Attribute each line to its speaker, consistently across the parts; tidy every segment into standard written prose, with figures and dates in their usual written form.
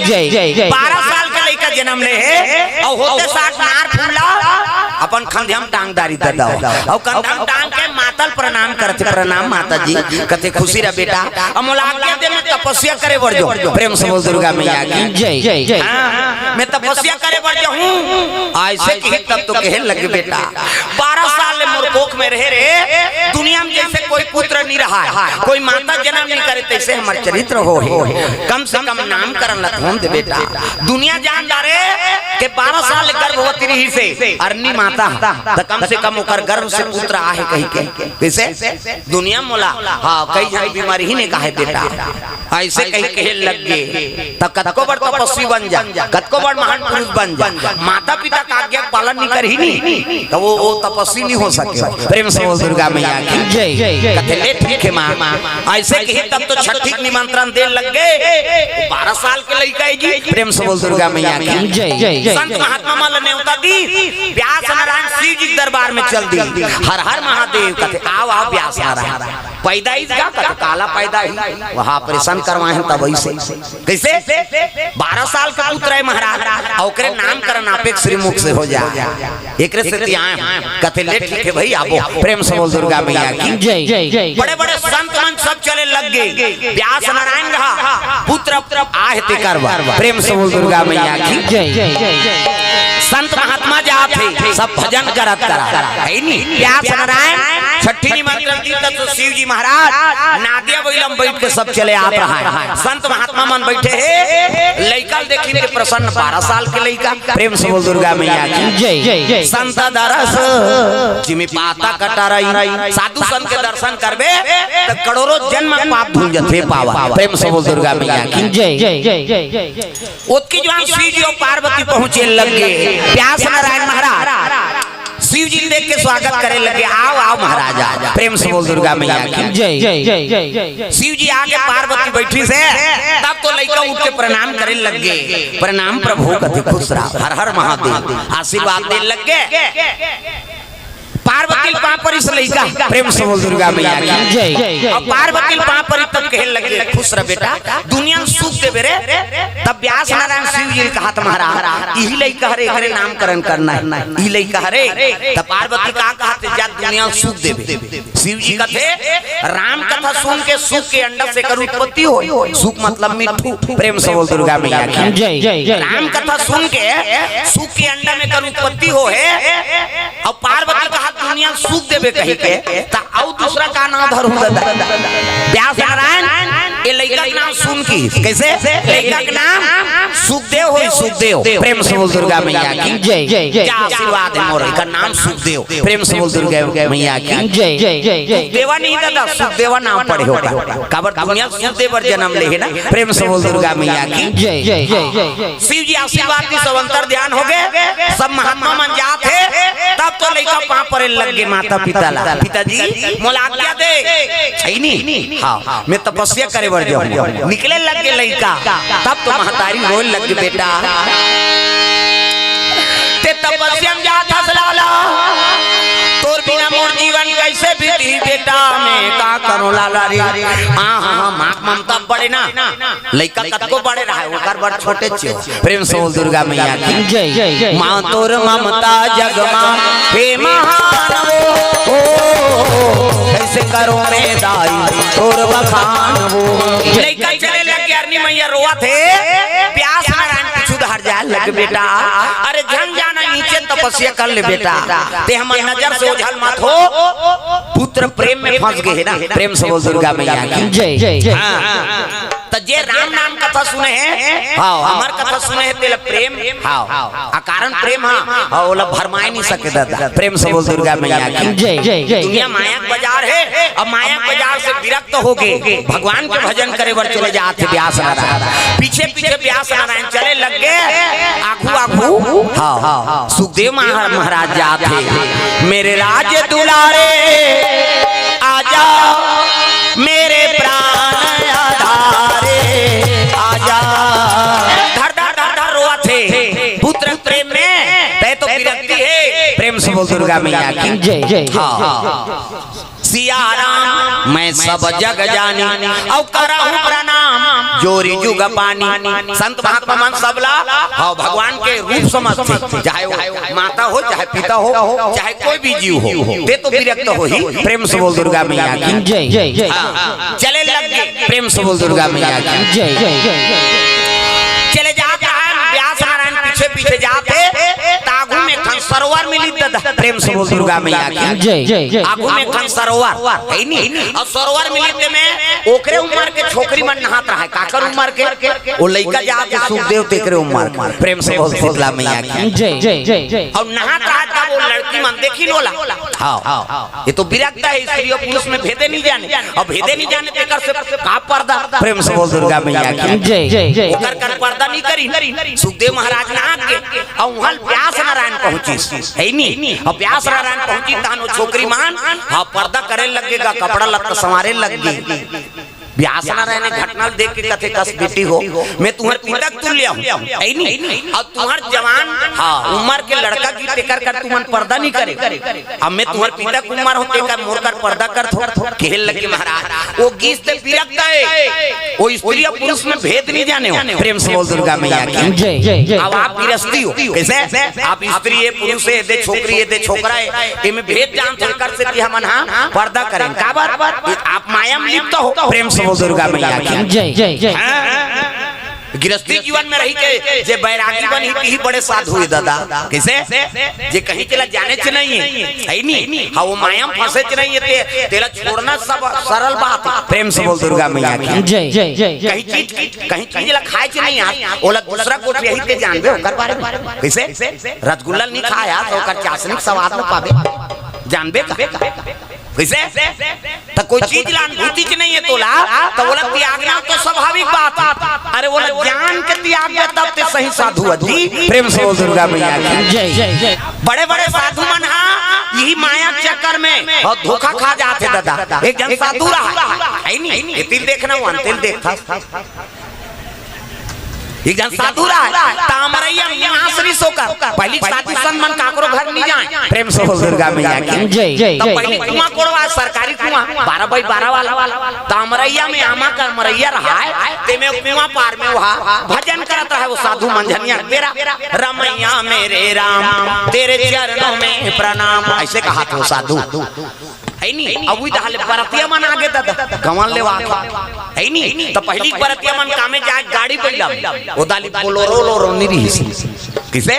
Speaker 1: जय 12 साल का लड़का जन्म ले है और होते 60 नार फूला अपन खंधम टांगदारी ददा और खंधम टांग के मातल प्रणाम करते, प्रणाम माता जी कते खुशी रे बेटा अमोलाग्या दे में तपस्या करे बढ़ जो प्रेम से बोल दुर्गा मैया की जय जय। मैं तपस्या करे बढ़ जो हूं ऐसे कहे तब तो कहे लगे बेटा 12 साल ले मोर कोख में रहे रे दुनिया में जैसे कोई पुत्र नहीं रहा है, कोई माता जन्म नहीं करे तैसे हमर चरित्र हो कम से कम नामकरण लत हम दे बेटा। दुनिया जान दारे के 12 साल गर्भवती रही से अरनी माता तो कम से कम ओकर गर्भ से पुत्र आहे कही के कैसे दुनिया मोला हां कई जन बीमारी ही ने कहे बेटा ऐसे कही कहे लग गए त कतको बड़ तपस्वी बन जा, कतको बड़ महान पुरुष बन जा, माता पिता का आज्ञा पालन नहीं करही नहीं तो वो तपस्वी नहीं हो सके। प्रेम से बोल दुर्गा मैया की जय। कथे ले ठीक है मां ऐसे कही तब तो छठी निमंत्रण दे लग गए 12 साल के लड़का है जी। प्रेम से बोल दुर्गा मैया की जय। संत महात्मा मां नेवता दी व्यास नारायण शिव जी दरबार में चल दी हर हर महादेव कथे आओ आओ व्यास नारायण पैदा ही का कथे काला पैदा ही वहां ऑपरेशन करवाए तब ऐसे कैसे 12 साल का पुत्र है महाराज और ओकरे नामकरण आपे श्रीमुख से हो जाए एकरे से आए कथे ले ठीक है भाई आपो। प्रेम से बोल दुर्गा मैया की जय। बड़े बड़े संत मन सब चले लग गए व्यास नारायण रहा पुत्र आहे ते करवा। प्रेम से बोल दुर्गा मैया की जय। संत महात्मा जाते सब भजन करत करा है नी व्यास नारायण छठी निमंत्रण दी तो शिव जी महाराज नादिया बैलम बैठ के सब चले आप रहा है। संत महात्मा मन बैठे है लइका देखी के प्रसन्न 12 साल के लइका। प्रेम से बोल दुर्गा मैया की जय। संत दरस जिमी पाता कटा रही साधु संत के दर्शन करबे तो करोड़ों जन्म पाप धुल जथे पावा। प्रेम से बोल दुर्गा मैया की जय। ओतकी जवान शिव जी और पार्वती पहुंचे लगे व्यास नारायण महाराज शिव जी देख के स्वागत करे लगे आओ आओ महाराज आ। प्रेम से बोल दुर्गा मैया की जय। शिव जी आगे पार्वती बैठी से तब तो लइका उठ के प्रणाम करे लगे प्रणाम प्रभु कति खुश रहा हर हर महादेव आशीर्वाद दे लगे पार्वती पापरी से लइका। प्रेम से बोल दुर्गा मैया की जय। और पार्वती पापरी तब कहे लगे खुश रह बेटा दुनिया में सुख देबे रे तब व्यास नारायण शिव जी कहा महाराज यही लइका हरे हरे नामकरण करना है ई लइका हरे तब पार्वती का कहते जा दुनिया में सुख देबे। शिव जी कहते राम कथा सुन के सुख के अंडा से कर उत्पत्ति हो सुख मतलब मिठू। प्रेम से बोल दुर्गा मैया की जय। राम कथा सुन के सुख के अंडा में कर उत्पत्ति हो है और पार्वती कहा दुनिया सुख देबे कही के ता और दूसरा का नाम धरू व्यास नारायण ये लइका के नाम सुन की कैसे लइका के नाम सुखदेव हो सुखदेव। प्रेम से बोल दुर्गा मैया की जय। आशीर्वाद है मोर का नाम सुखदेव। प्रेम से बोल दुर्गा मैया की जय। देवा नहीं दादा सुखदेवा नाम पड़े होगा काबर दुनिया सुखदेव जन्म ले है ना। प्रेम से बोल दुर्गा मैया की जय। शिव जी आशीर्वाद की सवंतर ध्यान हो गए सब महात्मा मन जात है तब तो लइका पाप पर लगे माता पिता ला पिताजी मोला आज्ञा दे छैनी हां मैं तपस्या करे बढ़ जाऊं निकले लगे लइका तब तो महतारी रोए लगे बेटा ते तपस्या में जा थसलाला तोर बिना मोर जीवन कैसे बीती बेटा मैं का करो लाला रे हां मां ममता बड़े ना लइका कतको बड़े रहा ओकर बड़ छोटे छियो। प्रेम से बोल दुर्गा मैया की जय। मां तोर ममता जग मां हे महान वो कैसे करो मैं दाई तोर बखान वो लइका चले लगे अरनी मैया रोआ थे प्यास नारायण कुछ धर जाए लगे बेटा अरे जन जाना नीचे तपस्या कर ले बेटा ते हम नजर से ओझल मत हो पुत्र प्रेम में फंस गए है ना। प्रेम से बोल दुर्गा मैया की जय। तो जे राम नाम कथा सुने हैं हां हमर कथा सुने हैं तेल प्रेम हां आ कारण प्रेम हां ओला भरमाए नहीं सके दादा। प्रेम से बोल दुर्गा मैया की जय। दुनिया माया बाजार है अब माया बाजार से विरक्त हो गए भगवान के भजन करे बर चले जाते व्यास नारायण पीछे पीछे व्यास नारायण चले लग गए आगू आगू हां सुखदेव महाराज जाते मेरे राज दुलारे आजा मेरे प्राण आधारे आजा धर धर धर धर रोआ थे पुत्र प्रेम में तय तो विरक्ति है। प्रेम से बोल दुर्गा मैया की जय। हां सिया राम मैं सब जग जानी और करहूं प्रणाम जोरी जुग पानी। संत महात्मा मन सबला हाँ भगवान के रूप समझते, चाहे वो माता हो चाहे पिता हो चाहे कोई भी जीव हो, ते तो विरक्त हो ही। प्रेम से बोल दुर्गा मैया की जय जय। चले लग गए, प्रेम से बोल दुर्गा मैया की जय जय। चले जाते हैं व्यास नारायण पीछे पीछे जाते, तागू में खन सरोवर मिली दादा। प्रेम से बोल दुर्गा मैया की जय जय। आगू में खन सरोवर है नहीं, और सरोवर मिली में ओकरे उम्र के छोकरी मन नहात रहा है। काकर उम्र के वो लइका जाके सुखदेव तेकरे उम्र। प्रेम से बोल दुर्गा मैया की जय जय जय। और नहात रहा था वो लड़की मन देखी लोला। हाँ ये तो विरक्त है, स्त्री और पुरुष में भेदे नहीं जाने, और भेदे नहीं जाने तेकर से का पर्दा। प्रेम से बोल दुर्गा मैया की जय जय। ओकर कर पर्दा नहीं करी। सुखदेव महाराज नहा के और वहां व्यास नारायण पहुंची है नहीं, और व्यास नारायण पहुंची तानो छोकरी मान हाँ पर्दा करे लगेगा, कपड़ा लत्ता संवारे लग गई। व्यास नारायण ने घटना देख के कथे कस बेटी हो, मैं तुम्हारे पिता तुल्य हूँ है नहीं, और तुम्हार जवान हाँ उम्र के लड़का की टेकर कर तुम पर्दा नहीं करे। अब मैं तुम्हारे पिता की उम्र होते का मोर कर पर्दा कर थोड़ा खेल लगे महाराज। वो गीत से विरक्त है, वो स्त्री और पुरुष में भेद नहीं जाने हो। प्रेम से बोल दुर्गा मैया की जय जय। अब आप विरस्ती हो कैसे, आप स्त्री है पुरुष है, दे छोकरी है दे छोकरा है, इनमें भेद जान कर से हम पर्दा करें का बात। आप माया में लिप्त हो। प्रेम से दुर्गा मैया की जय जय जय। गृहस्थी जीवन में रही के जे बैरागी बन ही बड़े साधु हुए दादा। कैसे जे कहीं चला जाने च नहीं है नहीं, हाँ वो माया में फंसे च नहीं है, तेरा छोड़ना सब सरल बात। प्रेम से बोल दुर्गा मैया की जय जय जय। कहीं चीज ला खाए च नहीं यार, ओला दूसरा कोट यही ते जानबे ओकर बारे में। कैसे रसगुल्ला नहीं खाया तो ओकर चाशनी स्वाद न पावे जानबे कैसे तो कोई चीज ला अनुभूति च नहीं है तोला, तो बोला त्यागना तो स्वाभाविक बात। अरे बोला ज्ञान के त्याग दे तब ते सही साधु अधी। प्रेम से बोल दुर्गा मैया की जय जय जय। बड़े बड़े साधु मन यही माया चक्कर में और धोखा खा जाते दादा। एक जन साधु रहा है नहीं, तिल देखना वो तिल देखता, एक जन साधु रहा तामरैया महाश्री सोकर पहली साथी सन मन काकरो घर नहीं जाए। प्रेम से बोल दुर्गा मैया की जय जय। तब पहली कुआं कोड़वा सरकारी कुआं 12x12 वाला तामरैया में आमा का मरैया रहा है, ते में कुआं पार में वहां भजन करता है वो साधु मंझनिया मेरा रमैया मेरे राम तेरे चरणों में प्रणाम। ऐसे कहा था वो साधु है नहीं। अब वही दाले बरतिया मन आगे दादा गवन ले वाका है नहीं, तो पहली बरतिया मन कामे जाए गाड़ी बैला वो दाली बोलोरो निरी किसे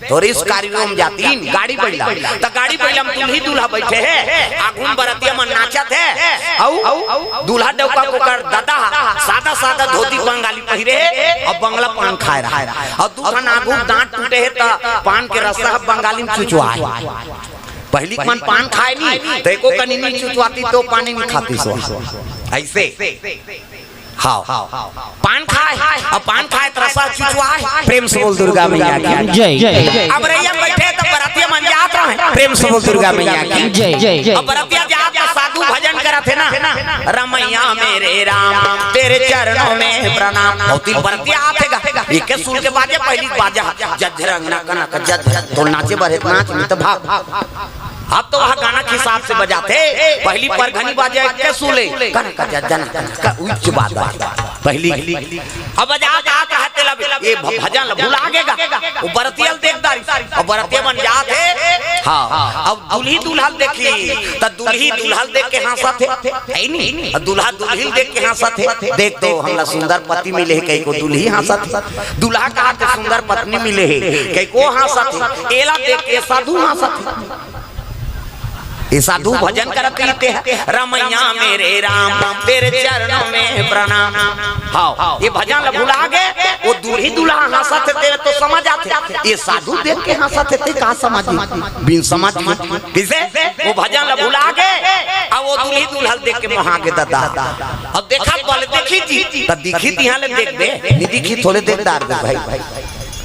Speaker 1: तो इस कार्यक्रम जाती गाड़ी बैला, तो गाड़ी बैला में दूल्ही दूल्हा बैठे है, आगुन बरतिया मन नाचत है, औ दूल्हा डौका को कर दादा सादा सादा धोती बंगाली पहिरे है और बंगला पान खाए रहा है, और दूसरा नागु दांत टूटे है तो पान के रसा बंगाली में चुचुआ है। पहली मन पान खाए नहीं तो एको कनी नहीं चुचवाती तो पानी नहीं खाती सो ऐसे। हाँ पान खाए और पान खाए तो रसा चुचवाए। प्रेम से बोल दुर्गा मैया की जय जय। अब रैया बैठे तो बरतिया मन जात रहे। प्रेम से बोल दुर्गा मैया की जय जय। अब बरतिया जात साधु भजन करत है ना रमैया मेरे राम तेरे चरणों में प्रणाम। और तीन बरतिया आतेगा एक सुन के बाजे पहली बाजा जज्जरंगना कनक जज तो नाचे बरे नाच में तो भाग। अब तो वह गाना के हिसाब से बजाते, पहली पर घनी बाजे के सुले कनक जज्जन का उच्च बात पहली। अब बजा आता है तेला ये भजन भूला आगेगा वो बरतियल देखदारी और बरतिया बन जात है। हां अब दुल्ही दुल्हा देखी त दुल्ही दुल्हा देख के हंसत है नहीं, दुल्हा दुल्ही देख के हंसत है। देख तो हमरा सुंदर पति मिले है, कई को दुल्ही हंसत, दुल्हा का हाथ सुंदर पत्नी मिले है, कई को हंसत, एला देख के साधु हंसत। ये साधु भजन करते हैं रमैया मेरे राम तेरे चरणों में प्रणाम। हाँ ये भजन भुला गए वो दूल्ही दूल्हा हंसत थे तो समझ आते, ये साधु देख के हंसत थे का समझ बिन समझ किसे वो भजन भुला गए और वो दूल्ही दूल्हा देख के वहां के दादा अब देखा बोले देखी थी तब दिखी थी यहाँ ले देख दे नहीं दिखी थोड़े देखदार दे भाई।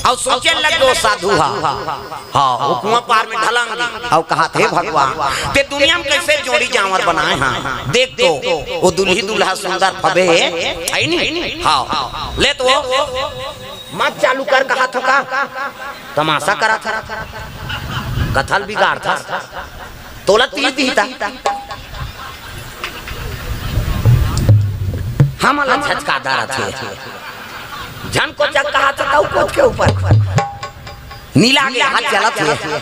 Speaker 1: और सोचे लगे वो साधु हाँ वो कुआं पार में ढलांगी और कहा थे भगवान ते दुनिया में कैसे जोड़ी जानवर बनाए। हाँ देख तो वो दुल्ही दूल्हा सुंदर फबे है नहीं। हाँ ले तो मत चालू कर कहा था का तमाशा करा था, कथल बिगाड़ था तोला तीज दी था। हमला झटकादार थे जन को जग कहा था कोच के ऊपर नीला के हाथ चलत है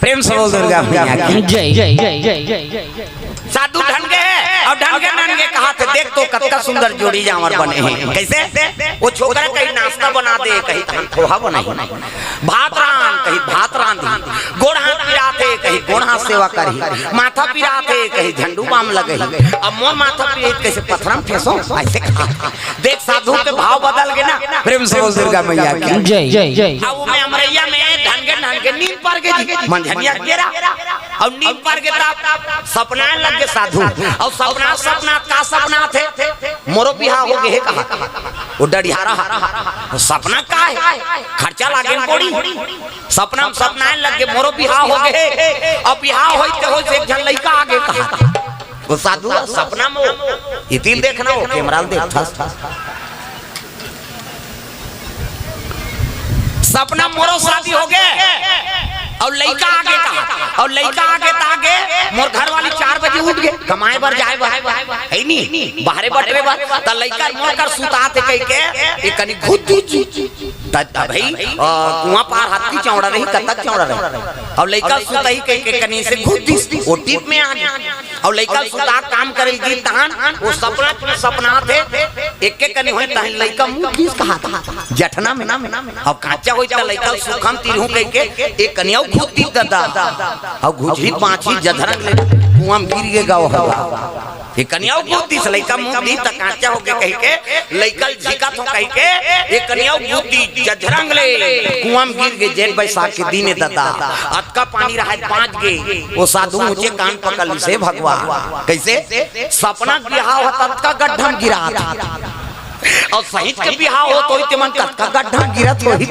Speaker 1: प्रेम से बोल दुर्गा मैया की
Speaker 2: जय जय जय जय जय जय
Speaker 1: साधु ढंगे और ढंगे नंगे कहा थे देख तो कत्ता सुंदर जोड़ी जामर बने हैं कैसे वो छोकरा कहीं नाश्ता बना दे कहीं पोहा बनाई भात रान कहीं भात रान गोड़ हाथ पिराते कहीं गोड़ हाथ सेवा करी माथा पिराते कहीं झंडू बाम लगे अब मोर माथा पिरे कैसे पत्थरम फेसो ऐसे देख साधु के भाव बदल गए ना प्रेम से बोल दुर्गा मैया की
Speaker 2: जय जय जय
Speaker 1: अब मैं अमरैया में ढंगे नींद पर गई मंझनिया गेरा और नींद पर गया सपना लग गए साधु और सपना का सपना थे मोरो बिहार हो गए कहा वो डढ़ियारा सपना का है खर्चा लागे पड़ी सपना लग गए मोरो बिहार हो गए अब बिहार होते हो एक जन लड़का आगे कहा वो साधु सपना में इतिल देखना हो कैमरा देख सपना मोरो शादी हो गए और लड़का आगे कहा और लड़का आगे मोर घर वाली 4 बजे उठ गए कमाए बर जाए है नी बाहरे बटरे बर त लड़का मोर कर सुताते कह के एक कनी खुद त भाई कुआं पार हाथ की चौड़ा रही कतक चौड़ा रही और लड़का सुताई कह के कनी से खुद ओ टिप में आ और लड़का सुता काम करेगी तहन वो सपना थे एक एक कनी होई तहन लड़का मुंह किस कहा था जठना में अब काचा होई त लड़का सुखम तिरहु कह के एक कनिया खुद दी दादा और गुजरी पांची जधरंग ले कुआं गिर के गाव हवा ये कनिया खुद दी लड़का मुंह दी त काचा हो के कह के लड़का झिका तो कह के ये कनिया खुद दी जधरंग ले कुआं गिर के जेठ बैसाख के दिन दादा अटका पानी रहा 5 गे वो साधु ऊंचे कान पकड़ से भगवान कैसे सपना बिहाव होता का गड्ढा गिरा और सहित के बिहाव हो तो इते मन का गड्ढा गिरत होई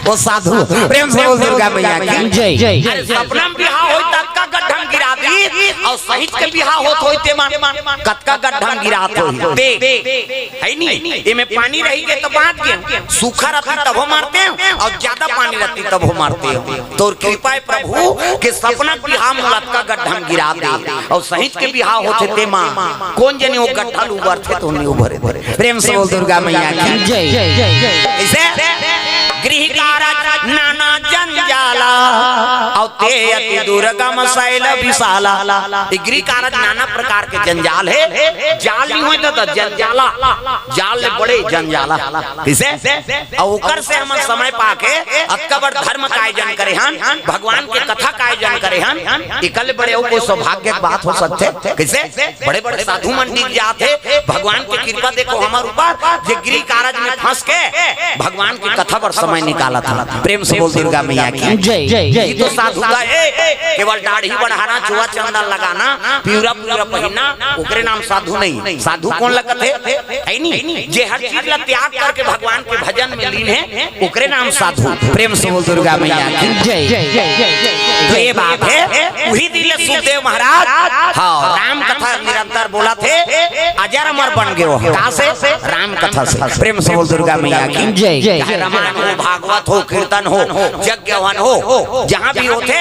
Speaker 1: वो साधु प्रेम से बोल दुर्गा मैया की जय जय सपना में बिहाव होई तक का गड्ढा गिरा दी और सहित के बिहाव हो तो इते मन कतका गड्ढा गिरात होई देख है नी एमे पानी रही के तो बात के सूखा रहती तब हो मारते हैं और ज्यादा पानी रहती तब हो मारते हैं तो कृपा है प्रभु के सपना बिहाव में लटका गड्ढा गिरा दे और सहित के बिहाव होते ते मां कौन जने वो गड्ढा उबर थे तो नहीं उभरे प्रेम से बोल दुर्गा मैया की जय जय जय ऐसे गृह कारज नाना जंजाला और ते अति दुर्गम शैल विशाला गृह कारज नाना प्रकार के जंजाल है जाल नहीं होता तो जंजाला जाल ले बड़े जंजाला किसे और ओकर से हम समय पाके अकबर धर्म का आयोजन करे हन भगवान के कथा का आयोजन करे हन इकल बड़े कोई सौभाग्य की बात हो सकते किसे बड़े बड़े साधु मंदिर जाते भगवान की कृपा देखो हमारे ऊपर जे गृह कारज में फंस के भगवान की कथा पर समय निकाला था प्रेम से बोल दुर्गा मैया की जय जय जय तो साधु का केवल दाढ़ी बढ़ाना चुआ चंदन लगाना पूरा पहनना ओकरे नाम साधु नहीं साधु कौन लगत है नी जे हर चीज ला त्याग करके भगवान के भजन में लीन है ओकरे नाम साधु प्रेम से बोल दुर्गा मैया की जय जय जय तो ये बात है वही दिल सुखदेव महाराज हां राम कथा निरंतर बोला थे अजर अमर बन गए हो कहां से राम कथा से प्रेम से बोल दुर्गा मैया की जय जय रामायण हो भागवत हो कीर्तन हो यज्ञवन हो जहां भी होते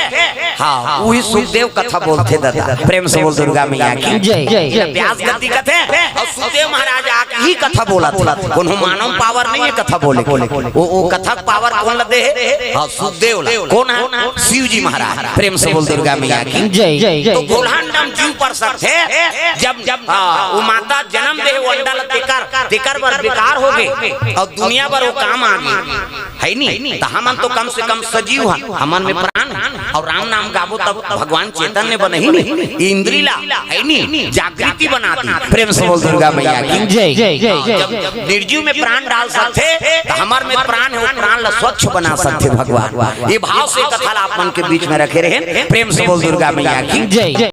Speaker 1: हां वही सुखदेव कथा बोलते दादा प्रेम से बोल दुर्गा मैया की जय जय व्यास गति कथे और सुखदेव महाराज आके ही कथा बोला था कोनो मानव पावर नहीं है कथा बोले वो कथा पावर कौन लदे है हां सुखदेव कौन है शिव जी महाराज प्रेम से बोल दुर्गा मैया की जय जय तो गोलहंडम जीव पर सकते जब वो माता जन्म दे वो अंडा तेकर बर बेकार हो गए और दुनिया भर वो काम आ गई है नी तो हमन तो कम से कम सजीव है हमन में प्राण और राम नाम गाबो तब भगवान चैतन्य बने ही नहीं इंद्रिला है नी जागृति बना दी प्रेम से बोल दुर्गा मैया की जय जय जय निर्जीव में प्राण डाल सकते तो हमार में प्राण है वो प्राण ला स्वच्छ बना सकते भगवान ये भाव से कथा आप मन के बीच में रखे रहे प्रेम से बोल दुर्गा मैया की जय जय।